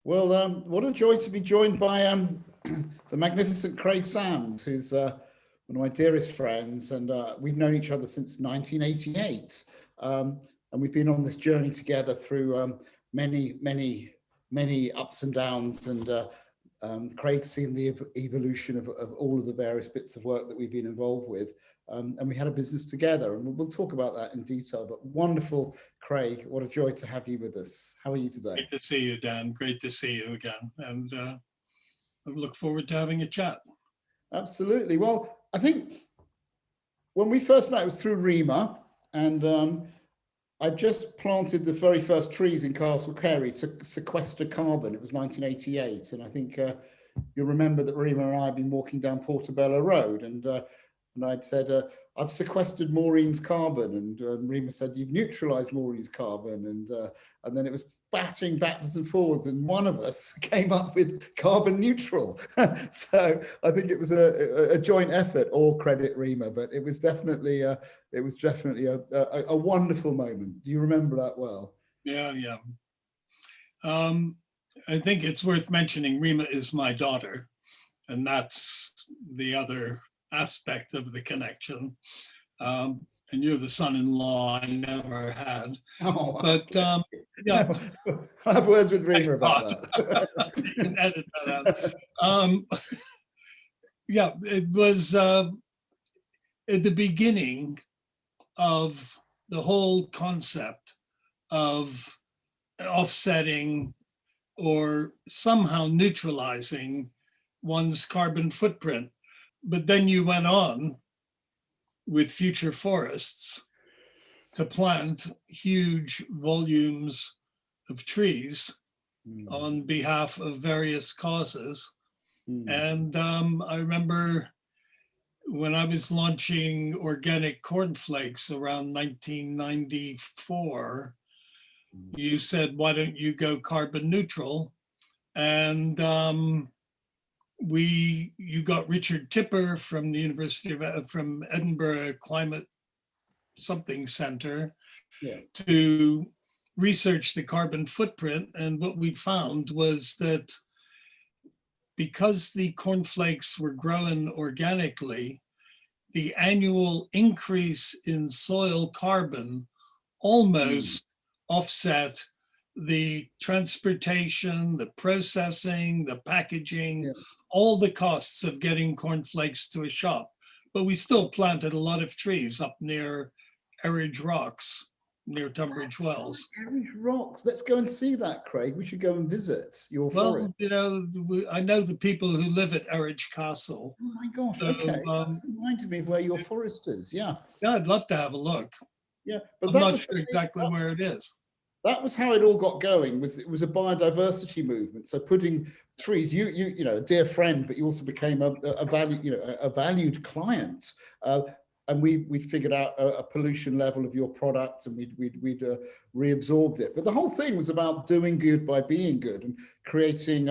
Well, what a joy to be joined by the magnificent Craig Sams, who's one of my dearest friends, and we've known each other since 1988, and we've been on this journey together through many ups and downs, and Craig's seen the evolution of all of the various bits of work that we've been involved with, and we had a business together, and we'll talk about that in detail. But wonderful, Craig, what a joy to have you with us. How are you today? Great to see you, Dan. Great to see you again. And I look forward to having a chat. Absolutely. Well, I think when we first met, it was through REMA, and I just planted the very first trees in Castle Carey to sequester carbon. It was 1988. And I think you'll remember that REMA and I had been walking down Portobello Road, and I'd said, I've sequestered Maureen's carbon, and REMA said, you've neutralized Maureen's carbon, and then it was batting backwards and forwards, and one of us came up with carbon neutral. So I think it was a joint effort, all credit REMA, but it was definitely a wonderful moment. Do you remember that well? Yeah. I think it's worth mentioning REMA is my daughter, and that's the other aspect of the connection. And you're the son-in-law I never had. Oh, but yeah, I'll have words with REMA about that. You can edit that out. Yeah, it was at the beginning of the whole concept of offsetting or somehow neutralizing one's carbon footprint. But then you went on with Future Forests to plant huge volumes of trees on behalf of various causes. And I remember when I was launching organic cornflakes around 1994, you said, why don't you go carbon neutral? And you got Richard Tipper from the from Edinburgh Climate something Center to research the carbon footprint. And what we found was that because the cornflakes were grown organically, the annual increase in soil carbon almost offset the transportation, the processing, the packaging, all the costs of getting cornflakes to a shop. But we still planted a lot of trees up near Eridge Rocks, near Tunbridge Wells. Eridge Rocks, let's go and see that, Craig. We should go and visit your forest. You know, I know the people who live at Eridge Castle. Oh my gosh, so, okay. That's reminded me of where your forest is, yeah. Yeah, I'd love to have a look. Yeah, but I'm not sure exactly where it is. That was how it all got going. It was a biodiversity movement. So putting trees, you know, a dear friend, but you also became a valued client. And we figured out a pollution level of your product, and we'd reabsorbed it. But the whole thing was about doing good by being good and creating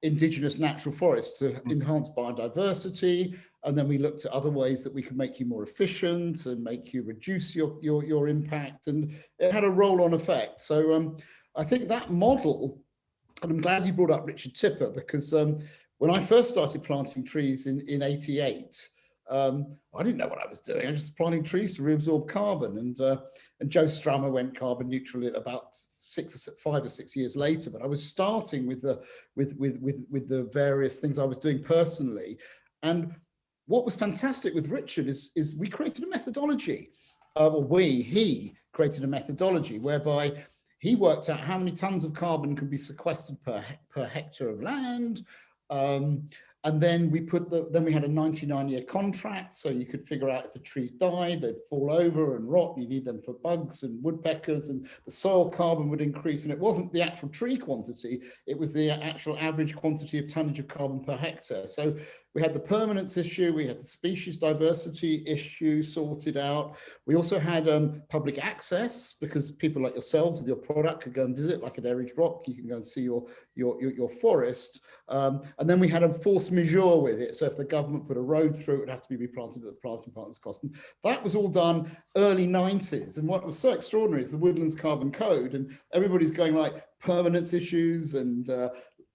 indigenous natural forests to enhance biodiversity. And then we looked at other ways that we could make you more efficient and make you reduce your impact. And it had a roll-on effect. So I think that model, and I'm glad you brought up Richard Tipper, because when I first started planting trees in 88, I didn't know what I was doing. I was just planting trees to reabsorb carbon. And Joe Strummer went carbon neutral about 5 or 6 years later. But I was starting with the various things I was doing personally. And what was fantastic with Richard is we created a methodology. He created a methodology whereby he worked out how many tons of carbon could be sequestered per hectare of land. And then we had a 99-year contract, so you could figure out if the trees died, they'd fall over and rot. You need them for bugs and woodpeckers, and the soil carbon would increase. And it wasn't the actual tree quantity, it was the actual average quantity of tonnage of carbon per hectare. So we had the permanence issue, we had the species diversity issue sorted out. We also had public access, because people like yourselves with your product could go and visit, like at Eridge Rock, you can go and see your forest. And then we had a forced mesure with it. So if the government put a road through, it would have to be replanted at the planting partner's cost. And that was all done early 90s. And what was so extraordinary is the Woodlands Carbon Code, and everybody's going like permanence issues and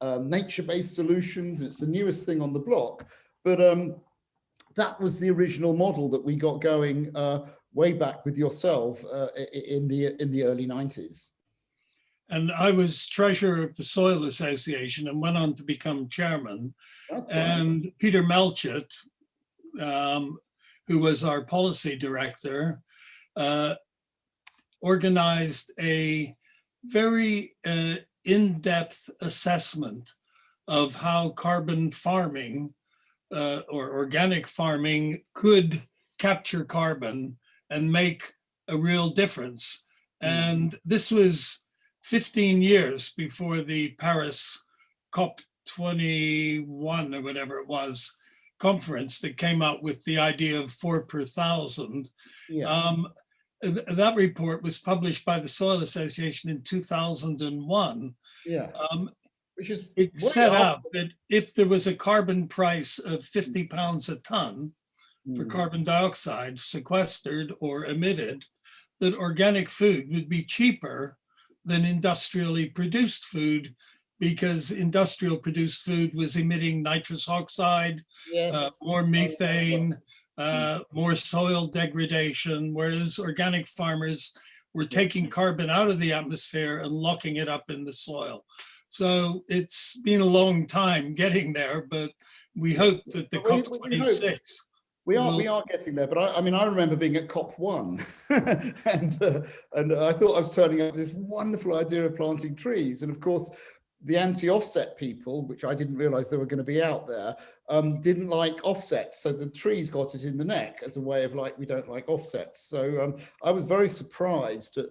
nature-based solutions. And it's the newest thing on the block. But that was the original model that we got going way back with yourself in the early 90s. And I was treasurer of the Soil Association and went on to become chairman. That's and right. Peter Melchett, who was our policy director, organized a very in-depth assessment of how carbon farming or organic farming could capture carbon and make a real difference. And this was 15 years before the Paris COP21 or whatever it was conference that came out with the idea of 4 per thousand. Yeah. That report was published by the Soil Association in 2001. Yeah. Which is it set out that if there was a carbon price of 50 pounds a ton for carbon dioxide sequestered or emitted, that organic food would be cheaper than industrially produced food, because industrial produced food was emitting nitrous oxide, more methane, more soil degradation, whereas organic farmers were taking carbon out of the atmosphere and locking it up in the soil. So it's been a long time getting there, but we hope that the COP26 we are getting there. But I mean, I remember being at COP1 and I thought I was turning up this wonderful idea of planting trees. And of course, the anti-offset people, which I didn't realize they were going to be out there, didn't like offsets. So the trees got it in the neck as a way of like, we don't like offsets. So I was very surprised at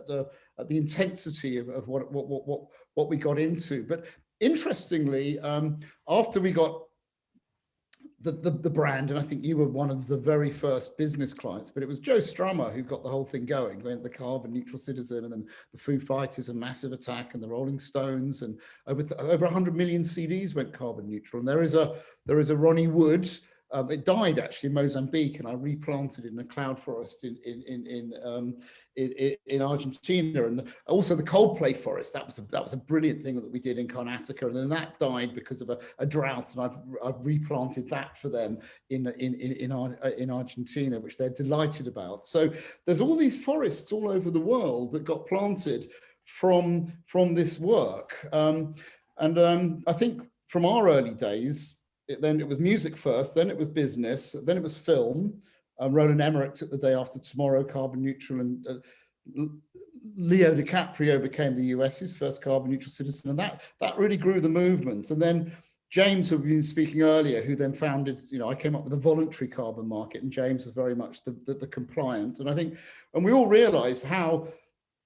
the intensity of what we got into. But interestingly, after we got the brand, and I think you were one of the very first business clients, but it was Joe Strummer who got the whole thing going, the carbon neutral citizen, and then the Foo Fighters and Massive Attack and the Rolling Stones, and over 100 million CDs went carbon neutral. And there is a Ronnie Wood. It died actually in Mozambique, and I replanted it in a cloud forest in Argentina, and also the Coldplay forest. That was a brilliant thing that we did in Karnataka, and then that died because of a drought, and I've replanted that for them in Argentina, which they're delighted about. So there's all these forests all over the world that got planted from this work, and I think from our early days. Then it was music first, then it was business, then it was film. Roland Emmerich took The Day After Tomorrow carbon neutral, and Leo DiCaprio became the US's first carbon neutral citizen, and that really grew the movement. And then James, who we've been speaking earlier, who then founded, I came up with a voluntary carbon market, and James was very much the compliant. And I think, and we all realized how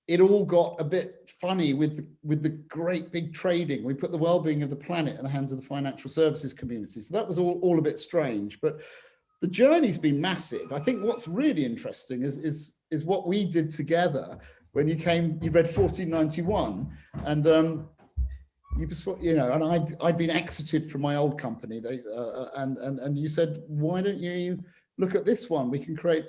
it all got a bit funny with the great big trading. We put the well-being of the planet in the hands of the financial services community. So that was all a bit strange, but the journey's been massive. I think what's really interesting is what we did together when you read 1491, and and I'd been exited from my old company. And you said, why don't you look at this one? We can create.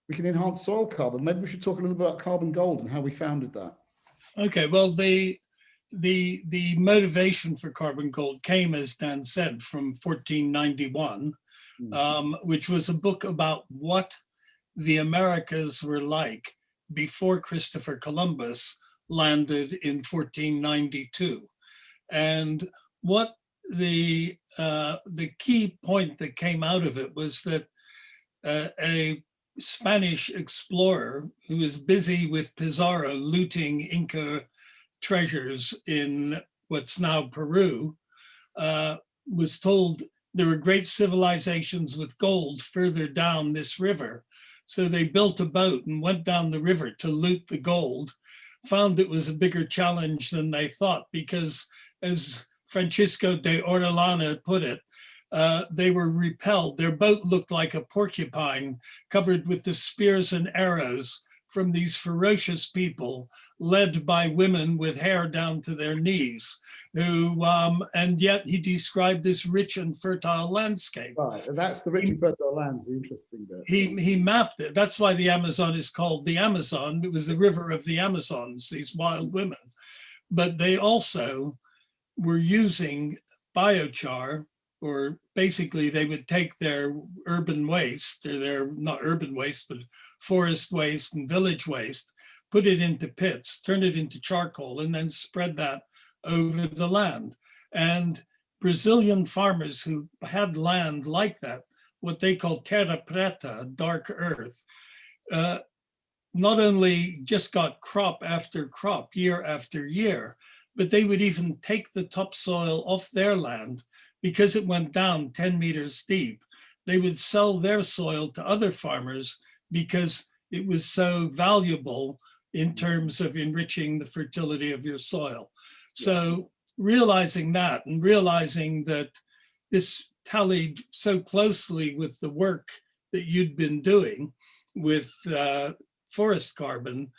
We can enhance soil carbon. Maybe we should talk a little bit about carbon gold and how we founded that. Okay, well, the motivation for carbon gold came, as Dan said, from 1491, which was a book about what the Americas were like before Christopher Columbus landed in 1492. And what the key point that came out of it was that a Spanish explorer who was busy with Pizarro looting Inca treasures in what's now Peru was told there were great civilizations with gold further down this river. So they built a boat and went down the river to loot the gold, found it was a bigger challenge than they thought, because as Francisco de Orellana put it, they were repelled. Their boat looked like a porcupine covered with the spears and arrows from these ferocious people led by women with hair down to their knees, who, and yet he described this rich and fertile landscape. Right, and that's the rich and fertile lands, the interesting bit. He mapped it. That's why the Amazon is called the Amazon. It was the river of the Amazons, these wild women. But they also were using biochar, or basically they would take their urban waste, or their, not urban waste, but forest waste and village waste, put it into pits, turn it into charcoal, and then spread that over the land. And Brazilian farmers who had land like that, what they call terra preta, dark earth, not only just got crop after crop, year after year, but they would even take the topsoil off their land because it went down 10 meters deep. They would sell their soil to other farmers because it was so valuable in terms of enriching the fertility of your soil. So realizing that, and realizing that this tallied so closely with the work that you'd been doing with forest carbon,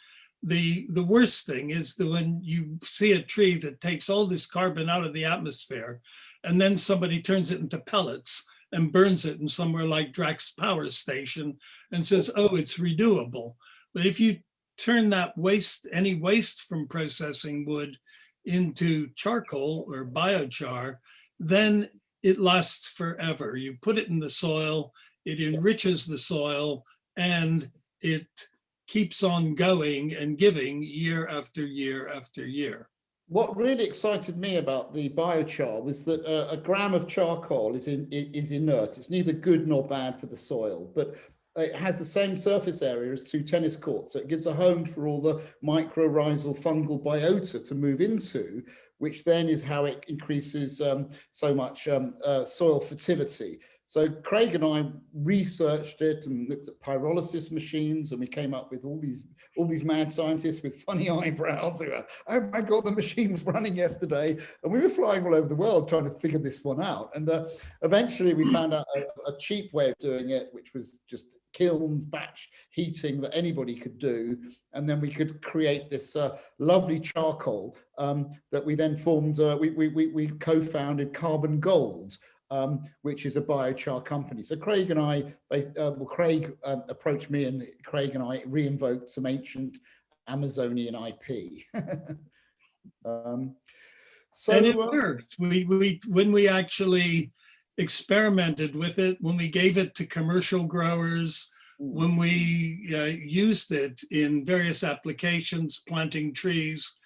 the worst thing is that when you see a tree that takes all this carbon out of the atmosphere, and then somebody turns it into pellets and burns it in somewhere like Drax Power Station and says, oh, it's renewable. But if you turn that waste, any waste from processing wood, into charcoal or biochar, then it lasts forever. You put it in the soil, it enriches the soil, and it keeps on going and giving year after year after year. What really excited me about the biochar was that a gram of charcoal is inert. It's neither good nor bad for the soil, but it has the same surface area as 2 tennis courts. So it gives a home for all the mycorrhizal fungal biota to move into, which then is how it increases so much soil fertility. So Craig and I researched it and looked at pyrolysis machines, and we came up with all these mad scientists with funny eyebrows who were, oh my God, the machine was running yesterday. And we were flying all over the world trying to figure this one out. And eventually we found out a cheap way of doing it, which was just kilns, batch heating that anybody could do. And then we could create this lovely charcoal that we then formed, we co-founded Carbon Gold, which is a biochar company. So Craig and I, Craig approached me, and Craig and I re-invoked some ancient Amazonian IP. And it worked. When we actually experimented with it, when we gave it to commercial growers, when we used it in various applications, planting trees,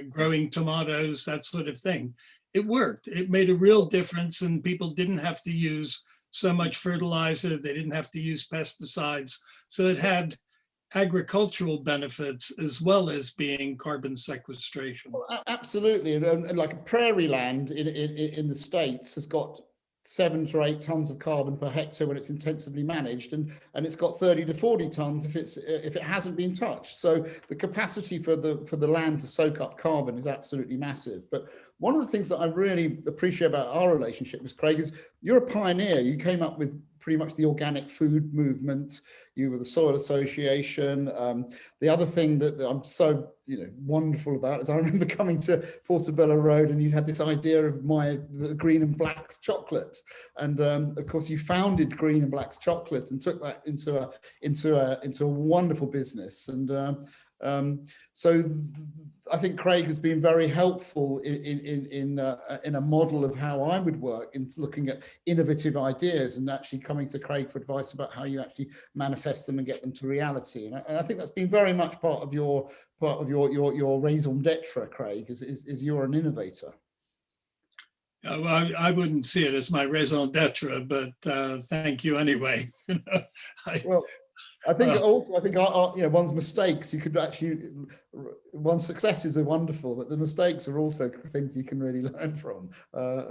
growing tomatoes, that sort of thing, it worked. It made a real difference, and people didn't have to use so much fertilizer. They didn't have to use pesticides. So it had agricultural benefits as well as being carbon sequestration. Well, absolutely. And like prairie land in the States has got 7 to 8 tons of carbon per hectare when it's intensively managed, and it's got 30 to 40 tons if it hasn't been touched. So the capacity for the land to soak up carbon is absolutely massive. But one of the things that I really appreciate about our relationship with Craig is you're a pioneer. You came up with pretty much the organic food movement. You were the Soil Association. The other thing that I'm so wonderful about is I remember coming to Portobello Road, and you had this idea of the Green and Black's chocolate, and of course you founded Green and Black's chocolate and took that into a wonderful business. And so I think Craig has been very helpful in a model of how I would work in looking at innovative ideas and actually coming to Craig for advice about how you actually manifest them and get them to reality. And I think that's been very much part of your raison d'etre, Craig, is you're an innovator. Well, I wouldn't see it as my raison d'etre, but thank you anyway. Well, I think one's mistakes, you could actually, one's successes are wonderful, but the mistakes are also things you can really learn from.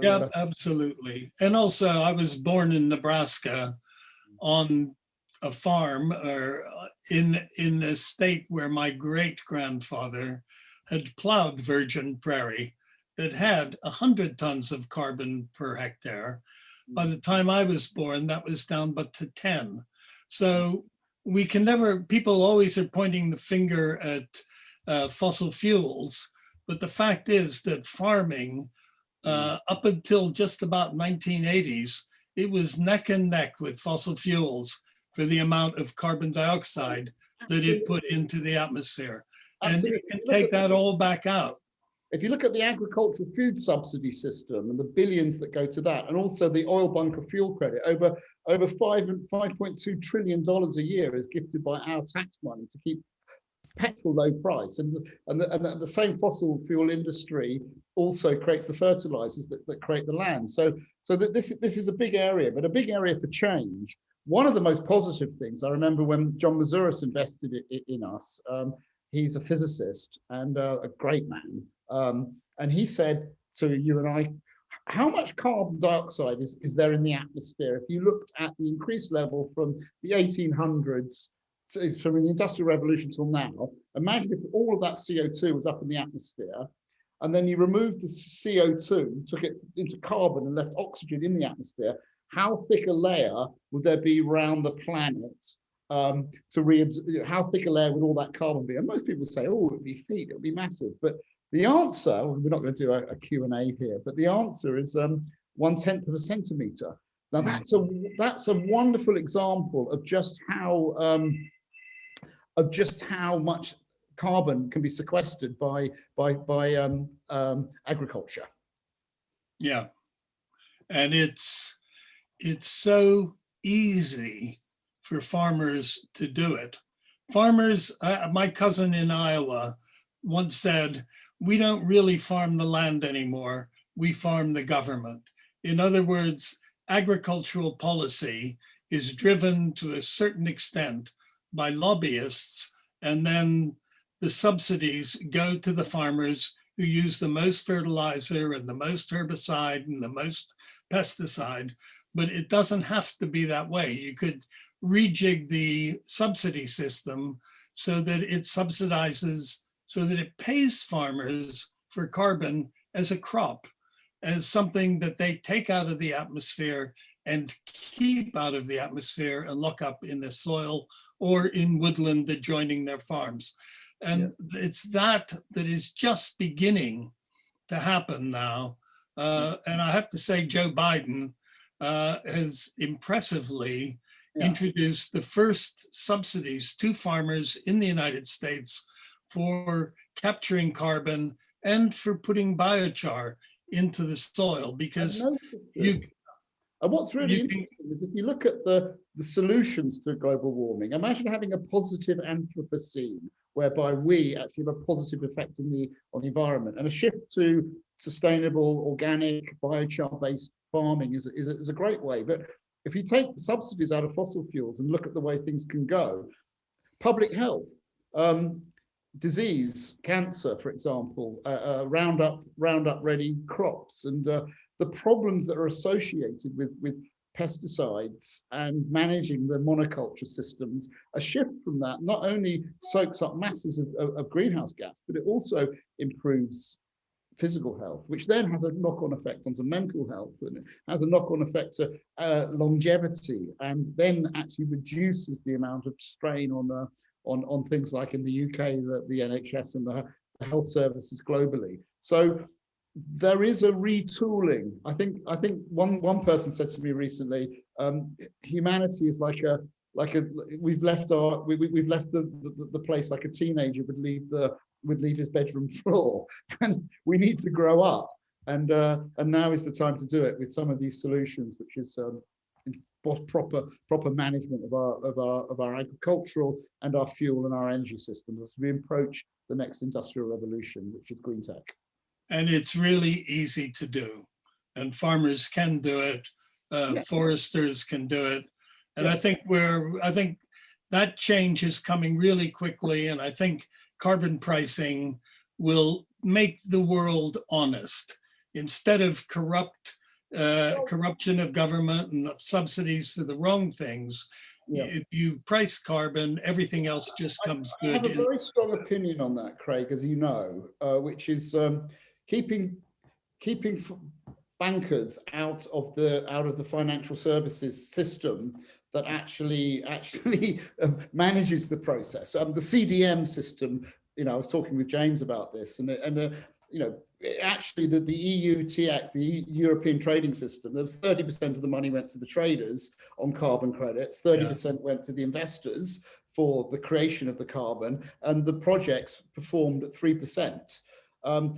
Yeah, absolutely. And also I was born in Nebraska on a farm, or in a state where my great grandfather had plowed virgin prairie that had 100 tons of carbon per hectare. By the time I was born, that was down but to 10. So we can never, people always are pointing the finger at fossil fuels, but the fact is that farming, up until just about 1980s, it was neck and neck with fossil fuels for the amount of carbon dioxide that it put into the atmosphere. And you can take that all back out. If you look at the agricultural food subsidy system and the billions that go to that, and also the oil bunker fuel credit, over $5.2 trillion a year is gifted by our tax money to keep petrol low price. And the same fossil fuel industry also creates the fertilizers that create the land. So that this is a big area, but a big area for change. One of the most positive things, I remember when John Mazouras invested in us, he's a physicist and a great man. And he said to you and I, how much carbon dioxide is there in the atmosphere? If you looked at the increased level from the 1800s, from the Industrial Revolution till now, imagine if all of that CO2 was up in the atmosphere, and then you removed the CO2, took it into carbon and left oxygen in the atmosphere, how thick a layer would there be around the planet how thick a layer would all that carbon be? And most people say, oh, it would be feet, it would be massive. But the answer, we're not going to do a Q&A here, but the answer is 1/10 of a centimeter. Now that's a wonderful example of just how much carbon can be sequestered by agriculture. Yeah, and it's so easy for farmers to do it. Farmers, my cousin in Iowa once said, we don't really farm the land anymore, we farm the government. In other words, agricultural policy is driven to a certain extent by lobbyists, and then the subsidies go to the farmers who use the most fertilizer and the most herbicide and the most pesticide. But it doesn't have to be that way. You could rejig the subsidy system so that it subsidizes, so that it pays farmers for carbon as a crop, as something that they take out of the atmosphere and keep out of the atmosphere and lock up in the soil or in woodland adjoining their farms. And it's that is just beginning to happen now. And I have to say, Joe Biden has impressively introduced the first subsidies to farmers in the United States for capturing carbon and for putting biochar into the soil, because and what's really interesting is if you look at the solutions to global warming, imagine having a positive Anthropocene, whereby we actually have a positive effect on the environment, and a shift to sustainable, organic, biochar-based farming is a great way. But if you take the subsidies out of fossil fuels and look at the way things can go, public health, disease, cancer, for example, Roundup ready crops, and the problems that are associated with pesticides and managing the monoculture systems, a shift from that not only soaks up masses of greenhouse gas, but it also improves physical health, which then has a knock-on effect onto mental health, and it has a knock-on effect to longevity, and then actually reduces the amount of strain on things like in the UK, the NHS and the health services globally. So there is a retooling. I think one person said to me recently, humanity is like a we've left the place like a teenager would leave his bedroom floor, and we need to grow up, and now is the time to do it with some of these solutions, which is proper management of our agricultural and our fuel and our energy systems as we approach the next industrial revolution, which is green tech. And it's really easy to do, and farmers can do it, foresters can do it, and I think that change is coming really quickly, and I think carbon pricing will make the world honest. Instead of corruption of government and subsidies for the wrong things, if you price carbon, everything else just comes good. I have a very strong opinion on that, Craig, as you know, which is keeping bankers out of the financial services system that actually manages the process. The CDM system, you know, I was talking with James about this, and you know, actually the EU TX, the European trading system, there was 30% of the money went to the traders on carbon credits, 30% went to the investors for the creation of the carbon, and the projects performed at 3%.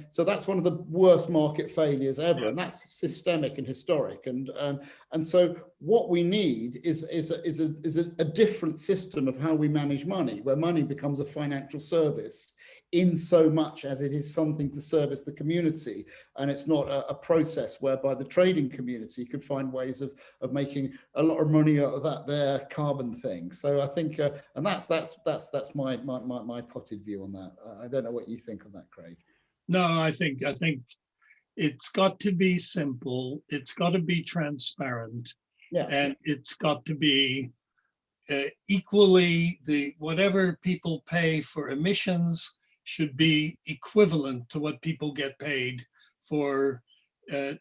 So that's one of the worst market failures ever, and that's systemic and historic. And so what we need is a different system of how we manage money, where money becomes a financial service in so much as it is something to service the community, and it's not a process whereby the trading community could find ways of making a lot of money out of their carbon thing. So I think, and that's my potted view on that. I don't know what you think of that, Craig. No, I think it's got to be simple. It's got to be transparent, and it's got to be equally, whatever people pay for emissions should be equivalent to what people get paid for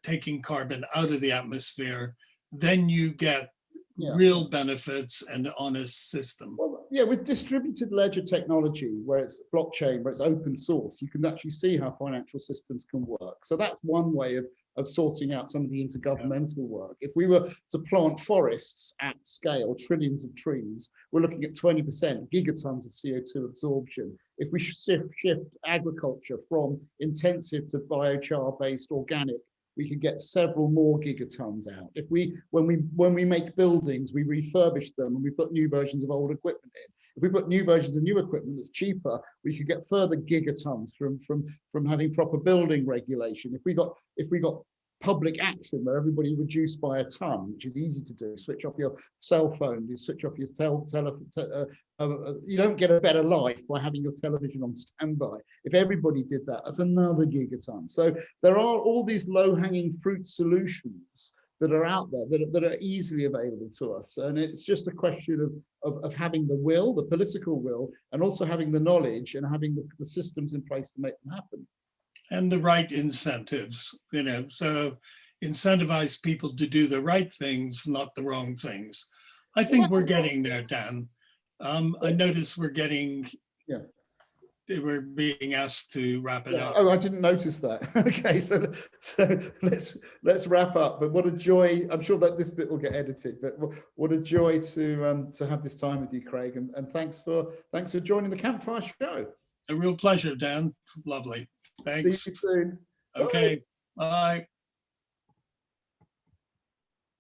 taking carbon out of the atmosphere. Then you get real benefits and an honest system. Well, yeah, with distributed ledger technology, where it's blockchain, where it's open source, you can actually see how financial systems can work. So that's one way of sorting out some of the intergovernmental work. If we were to plant forests at scale, trillions of trees, we're looking at 20% gigatons of CO2 absorption. If we shift agriculture from intensive to biochar-based organic, we could get several more gigatons out. If when we make buildings, we refurbish them and we put new versions of old equipment in. If we put new versions of new equipment that's cheaper, we could get further gigatons from having proper building regulation. If we got public action where everybody reduced by a ton, which is easy to do, switch off your cell phone, you switch off your you don't get a better life by having your television on standby. If everybody did that, that's another gigaton. So there are all these low-hanging fruit solutions that are out there that are easily available to us, and it's just a question of having the will, the political will, and also having the knowledge and having the systems in place to make them happen. And the right incentives, you know, so incentivize people to do the right things, not the wrong things. I think we're getting there, Dan. I notice we're being asked to wrap it up. Oh, I didn't notice that. Okay, so let's wrap up. But what a joy! I'm sure that this bit will get edited. But what a joy to have this time with you, Craig. And thanks for joining the Campfire show. A real pleasure, Dan. Lovely. Thanks. See you soon. Okay. Bye.